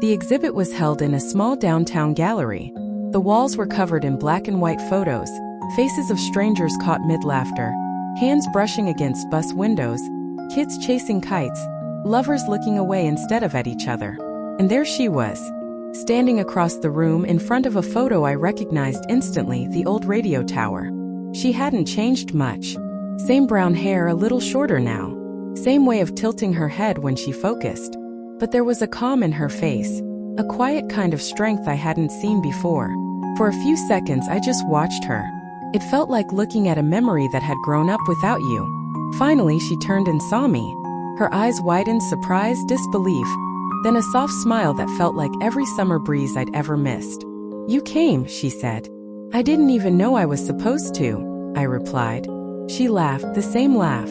The exhibit was held in a small downtown gallery. The walls were covered in black and white photos, faces of strangers caught mid-laughter, hands brushing against bus windows, kids chasing kites, lovers looking away instead of at each other. And there she was, standing across the room in front of a photo I recognized instantly, the old radio tower. She hadn't changed much. Same brown hair, a little shorter now. Same way of tilting her head when she focused. But there was a calm in her face, a quiet kind of strength I hadn't seen before. For a few seconds I just watched her. It felt like looking at a memory that had grown up without you. Finally she turned and saw me. Her eyes widened, surprise, disbelief, then a soft smile that felt like every summer breeze I'd ever missed. "You came," she said. "I didn't even know I was supposed to," I replied. She laughed, the same laugh.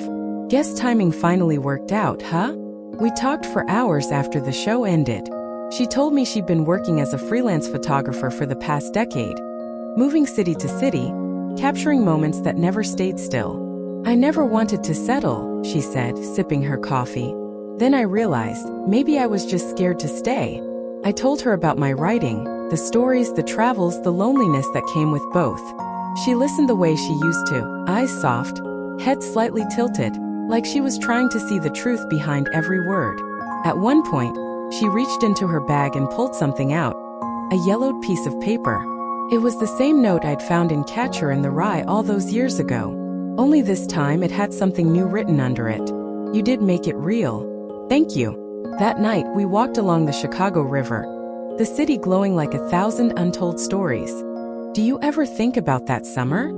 "Guess timing finally worked out, huh?" We talked for hours after the show ended. She told me she'd been working as a freelance photographer for the past decade, moving city to city, capturing moments that never stayed still. "I never wanted to settle," she said, sipping her coffee. Then I realized, maybe I was just scared to stay. I told her about my writing, the stories, the travels, the loneliness that came with both. She listened the way she used to, eyes soft, head slightly tilted, like she was trying to see the truth behind every word. At one point, she reached into her bag and pulled something out, a yellowed piece of paper. It was the same note I'd found in Catcher in the Rye all those years ago. Only this time it had something new written under it. "You did make it real. Thank you." That night, we walked along the Chicago River, the city glowing like 1,000 untold stories. "Do you ever think about that summer?"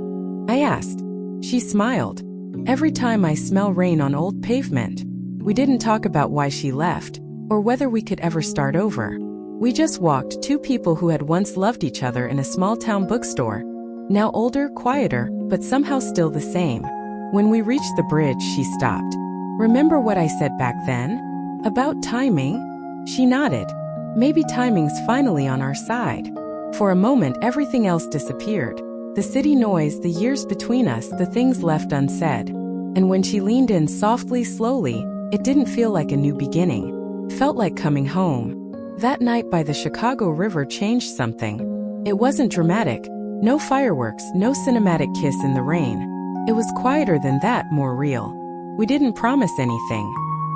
I asked. She smiled. "Every time I smell rain on old pavement." We didn't talk about why she left, or whether we could ever start over. We just walked, two people who had once loved each other in a small-town bookstore, now older, quieter, but somehow still the same. When we reached the bridge, she stopped. "Remember what I said back then? About timing?" She nodded. "Maybe timing's finally on our side." For a moment, everything else disappeared. The city noise, the years between us, the things left unsaid. And when she leaned in softly, slowly, it didn't feel like a new beginning. Felt like coming home. That night by the Chicago River changed something. It wasn't dramatic. No fireworks, no cinematic kiss in the rain. It was quieter than that, more real. We didn't promise anything.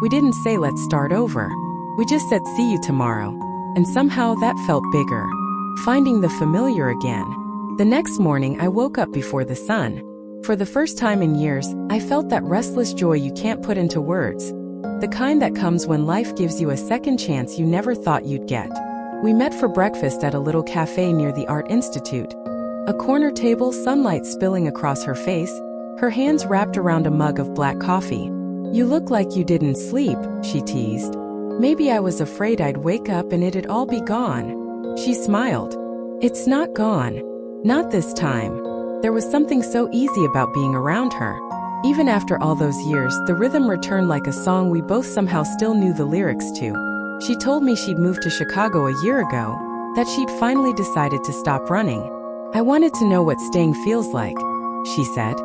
We didn't say let's start over. We just said see you tomorrow. And somehow that felt bigger. Finding the familiar again. The next morning I woke up before the sun. For the first time in years, I felt that restless joy you can't put into words. The kind that comes when life gives you a second chance you never thought you'd get. We met for breakfast at a little cafe near the Art Institute. A corner table, sunlight spilling across her face, her hands wrapped around a mug of black coffee. "You look like you didn't sleep," she teased. Maybe I was afraid I'd wake up and it'd all be gone. She smiled. "It's not gone. Not this time." There was something so easy about being around her. Even after all those years, the rhythm returned like a song we both somehow still knew the lyrics to. She told me she'd moved to Chicago a year ago, that she'd finally decided to stop running. "I wanted to know what staying feels like," she said.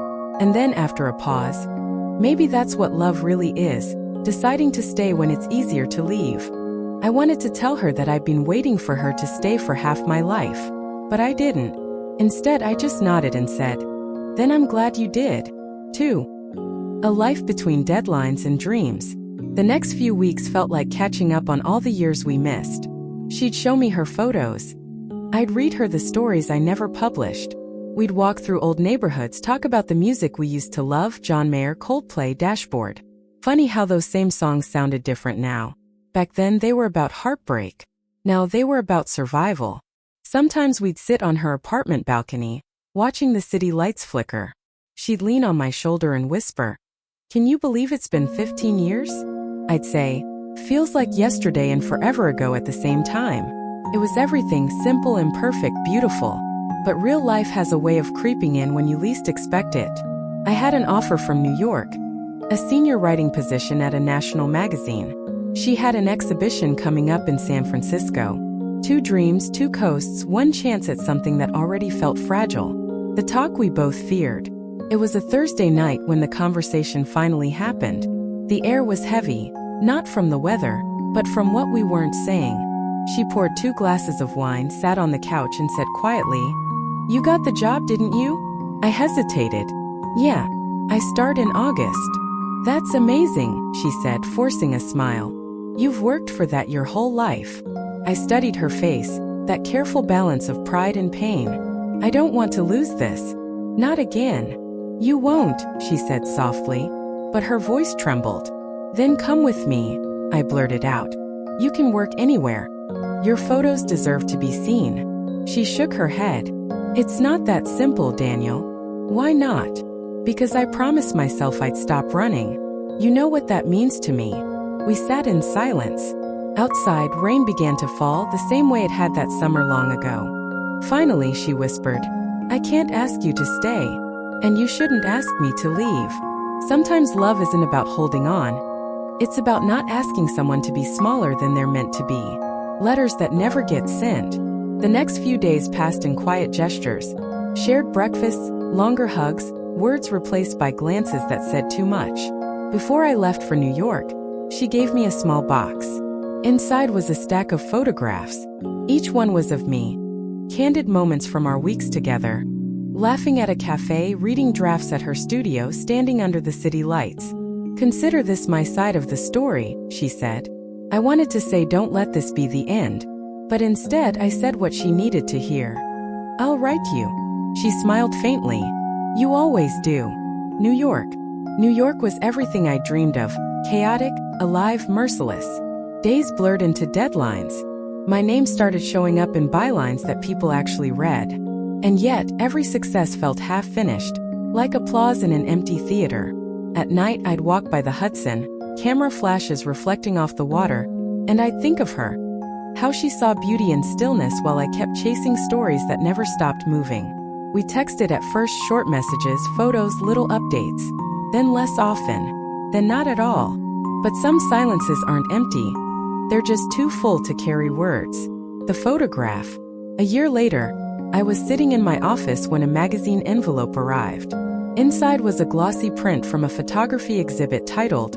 And then after a pause, "Maybe that's what love really is, deciding to stay when it's easier to leave." I wanted to tell her that I'd been waiting for her to stay for half my life. But I didn't. Instead, I just nodded and said, "Then I'm glad you did, too." A life between deadlines and dreams. The next few weeks felt like catching up on all the years we missed. She'd show me her photos. I'd read her the stories I never published. We'd walk through old neighborhoods, talk about the music we used to love, John Mayer, Coldplay, Dashboard. Funny how those same songs sounded different now. Back then they were about heartbreak. Now they were about survival. Sometimes we'd sit on her apartment balcony, watching the city lights flicker. She'd lean on my shoulder and whisper, "Can you believe it's been 15 years? I'd say, "Feels like yesterday and forever ago at the same time." It was everything simple, imperfect, beautiful. But real life has a way of creeping in when you least expect it. I had an offer from New York, a senior writing position at a national magazine. She had an exhibition coming up in San Francisco. 2 dreams, 2 coasts, 1 chance at something that already felt fragile. The talk we both feared. It was a Thursday night when the conversation finally happened. The air was heavy, not from the weather, but from what we weren't saying. She poured 2 glasses of wine, sat on the couch, and said quietly, "You got the job, didn't you?" I hesitated. "Yeah. I start in August." "That's amazing," she said, forcing a smile. "You've worked for that your whole life." I studied her face, that careful balance of pride and pain. "I don't want to lose this. Not again." "You won't," she said softly, but her voice trembled. "Then come with me," I blurted out. "You can work anywhere. Your photos deserve to be seen." She shook her head. "It's not that simple, Daniel." "Why not?" "Because I promised myself I'd stop running. You know what that means to me." We sat in silence. Outside, rain began to fall the same way it had that summer long ago. Finally, she whispered, "I can't ask you to stay. And you shouldn't ask me to leave. Sometimes love isn't about holding on. It's about not asking someone to be smaller than they're meant to be." Letters that never get sent. The next few days passed in quiet gestures. Shared breakfasts, longer hugs, words replaced by glances that said too much. Before I left for New York, she gave me a small box. Inside was a stack of photographs. Each one was of me. Candid moments from our weeks together. Laughing at a cafe, reading drafts at her studio, standing under the city lights. "Consider this my side of the story," she said. I wanted to say, "Don't let this be the end." But instead I said what she needed to hear. "I'll write you." She smiled faintly. "You always do." New York. New York was everything I dreamed of. Chaotic, alive, merciless. Days blurred into deadlines. My name started showing up in bylines that people actually read. And yet, every success felt half-finished, like applause in an empty theater. At night, I'd walk by the Hudson, camera flashes reflecting off the water, and I'd think of her. How she saw beauty in stillness while I kept chasing stories that never stopped moving. We texted at first, short messages, photos, little updates. Then less often. Then not at all. But some silences aren't empty. They're just too full to carry words. The photograph. A year later, I was sitting in my office when a magazine envelope arrived. Inside was a glossy print from a photography exhibit titled,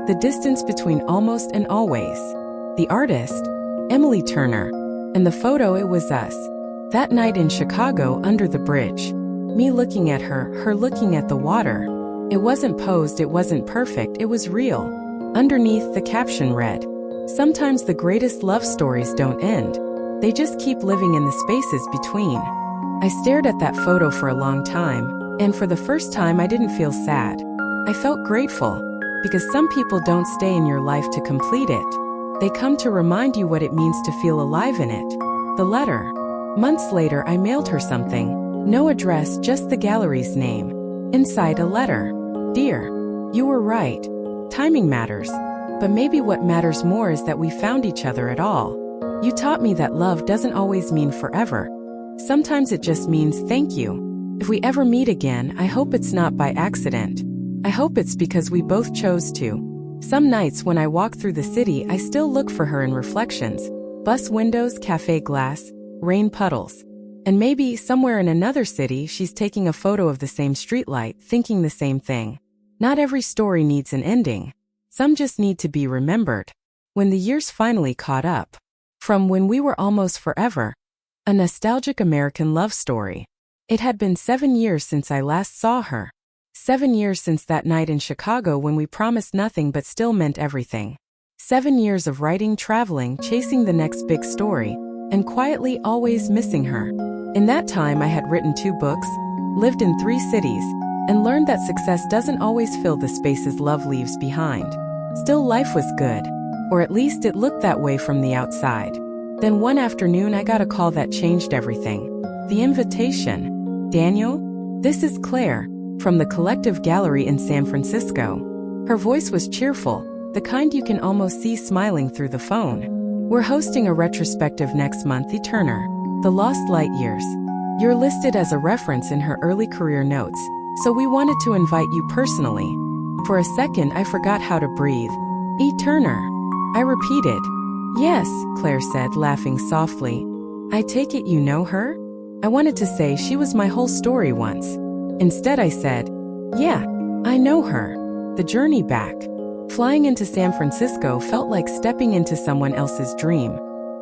"The Distance Between Almost and Always." The artist, Emily Turner. And the photo, it was us. That night in Chicago under the bridge. Me looking at her, her looking at the water. It wasn't posed, it wasn't perfect, it was real. Underneath, the caption read, "Sometimes the greatest love stories don't end. They just keep living in the spaces between." I stared at that photo for a long time, and for the first time I didn't feel sad. I felt grateful, because some people don't stay in your life to complete it. They come to remind you what it means to feel alive in it. The letter. Months later, I mailed her something. No address, just the gallery's name. Inside, a letter. "Dear, you were right. Timing matters. But maybe what matters more is that we found each other at all. You taught me that love doesn't always mean forever. Sometimes it just means thank you. If we ever meet again, I hope it's not by accident. I hope it's because we both chose to." Some nights when I walk through the city, I still look for her in reflections. Bus windows, cafe glass, rain puddles. And maybe somewhere in another city, she's taking a photo of the same streetlight, thinking the same thing. Not every story needs an ending. Some just need to be remembered. When the years finally caught up. From When We Were Almost Forever. A nostalgic American love story. It had been 7 years since I last saw her. 7 years since that night in Chicago when we promised nothing but still meant everything. 7 years of writing, traveling, chasing the next big story, and quietly always missing her. In that time I had written 2 books, lived in 3 cities, and learned that success doesn't always fill the spaces love leaves behind. Still, life was good. Or at least it looked that way from the outside. Then one afternoon I got a call that changed everything. The invitation. "Daniel, this is Claire, from the Collective Gallery in San Francisco." Her voice was cheerful, the kind you can almost see smiling through the phone. "We're hosting a retrospective next month, Turner. The Lost Light Years. You're listed as a reference in her early career notes, so we wanted to invite you personally." For a second I forgot how to breathe. "E. Turner." I repeated. "Yes," Claire said, laughing softly. "I take it you know her?" I wanted to say she was my whole story once. Instead I said, "Yeah, I know her." The journey back. Flying into San Francisco felt like stepping into someone else's dream.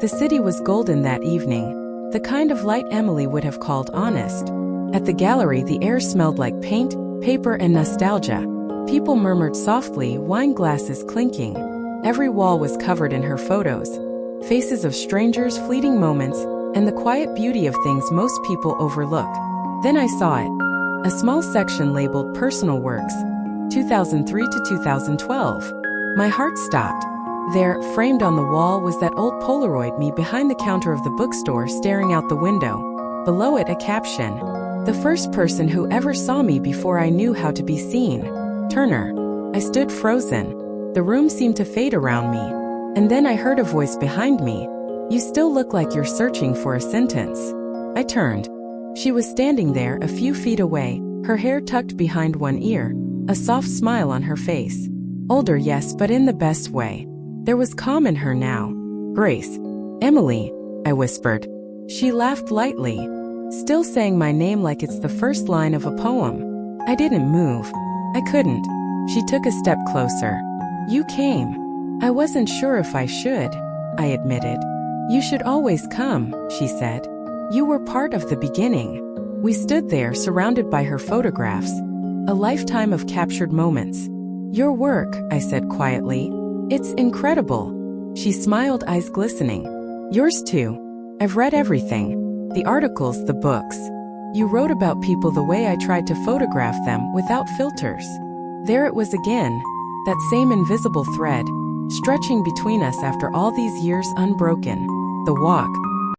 The city was golden that evening, the kind of light Emily would have called honest. At the gallery, the air smelled like paint, paper, and nostalgia. People murmured softly, wine glasses clinking. Every wall was covered in her photos. Faces of strangers, fleeting moments, and the quiet beauty of things most people overlook. Then I saw it. A small section labeled Personal Works, 2003 to 2012. My heart stopped. There, framed on the wall, was that old Polaroid me behind the counter of the bookstore staring out the window. Below it, a caption. The first person who ever saw me before I knew how to be seen. Turner. I stood frozen. The room seemed to fade around me. And then I heard a voice behind me. You still look like you're searching for a sentence. I turned. She was standing there a few feet away, her hair tucked behind one ear, a soft smile on her face. Older, yes, but in the best way. There was calm in her now. Grace. Emily, I whispered. She laughed lightly, still saying my name like it's the first line of a poem. I didn't move. I couldn't. She took a step closer. You came. I wasn't sure if I should, I admitted. You should always come, she said. You were part of the beginning. We stood there surrounded by her photographs. A lifetime of captured moments. Your work, I said quietly. It's incredible. She smiled, eyes glistening. Yours too. I've read everything. The articles, the books. You wrote about people the way I tried to photograph them, without filters. There it was again, that same invisible thread, stretching between us after all these years unbroken. The walk,